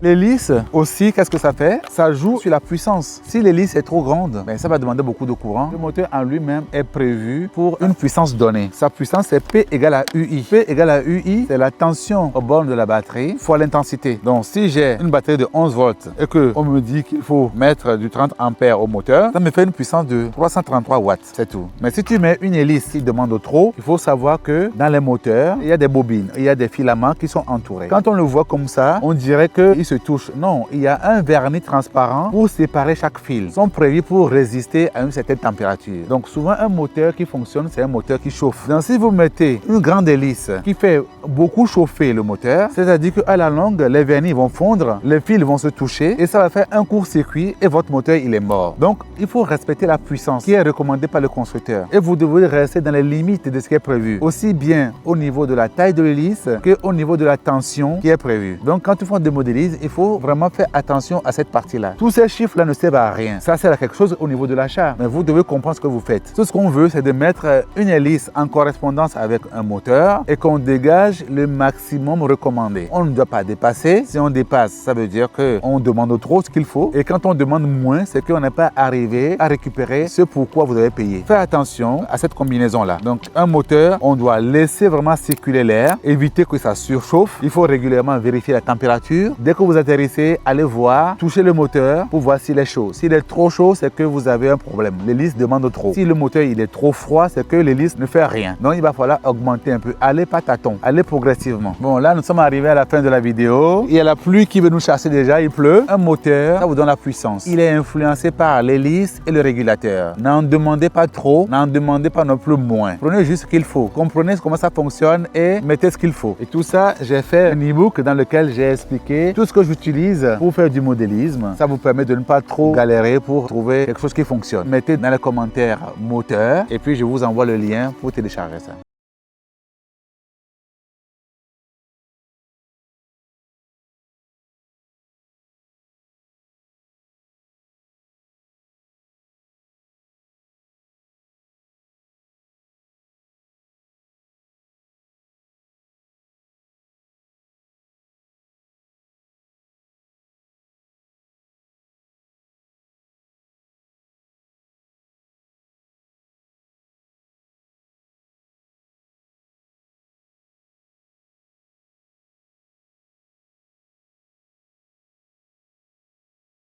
L'hélice aussi, qu'est-ce que ça fait? Ça joue sur la puissance. Si l'hélice est trop grande, ça va demander beaucoup de courant. Le moteur en lui-même est prévu pour une puissance donnée. Sa puissance c'est P égale à UI. P égale à UI, c'est la tension aux bornes de la batterie fois l'intensité. Donc si j'ai une batterie de 11 volts et qu'on me dit qu'il faut mettre du 30 ampères au moteur, ça me fait une puissance de 333 watts, c'est tout. Mais si tu mets une hélice qui demande trop, il faut savoir que dans les moteurs, il y a des bobines, il y a des filaments qui sont entourés. Quand on le voit comme ça, on dirait qu'ils se touchent. Non, il y a un vernis transparent pour séparer chaque fil. Ils sont prévus pour résister à une certaine température. Donc souvent un moteur qui fonctionne, c'est un moteur qui chauffe. Donc si vous mettez une grande hélice qui fait beaucoup chauffer le moteur, c'est-à-dire qu'à la longue, les vernis vont fondre, les fils vont se toucher et ça va faire un court-circuit et votre moteur il est mort. Donc il faut respecter la puissance qui est recommandée par le constructeur et vous devez rester dans les limites de ce qui est prévu, aussi bien au niveau de la taille de l'hélice qu'au niveau de la tension qui est prévue. Donc quand tu fais des modélises, il faut vraiment faire attention à cette partie-là. Tous ces chiffres-là ne servent à rien. Ça sert à quelque chose au niveau de l'achat, mais vous devez comprendre ce que vous faites. Tout ce qu'on veut, c'est de mettre une hélice en correspondance avec un moteur et qu'on dégage le maximum recommandé. On ne doit pas dépasser. Si on dépasse, ça veut dire qu'on demande trop ce qu'il faut. Et quand on demande moins, c'est qu'on n'est pas arrivé à récupérer ce pourquoi vous avez payé. Faites attention à cette combinaison-là. Donc, un moteur, on doit laisser vraiment circuler l'air, éviter que ça surchauffe. Il faut régulièrement vérifier la température. Dès que vous atterrissez, allez voir, touchez le moteur pour voir s'il est chaud. S'il est trop chaud, c'est que vous avez un problème. L'hélice demande trop. Si le moteur il est trop froid, c'est que l'hélice ne fait rien. Donc, il va falloir augmenter un peu. Allez pas tâton, allez progressivement. Bon, là, nous sommes arrivés à la fin de la vidéo. Il y a la pluie qui veut nous chasser déjà, il pleut. Un moteur, ça vous donne la puissance. Il est influencé par l'hélice et le régulateur. N'en demandez pas trop, n'en demandez pas non plus moins. Prenez juste ce qu'il faut. Comprenez comment ça fonctionne et mettez ce qu'il faut. Et tout ça, j'ai fait un e-book dans lequel j'ai expliqué tout ce que j'utilise pour faire du modélisme. Ça vous permet de ne pas trop galérer pour trouver quelque chose qui fonctionne. Mettez dans les commentaires moteur et puis je vous envoie le lien pour télécharger ça.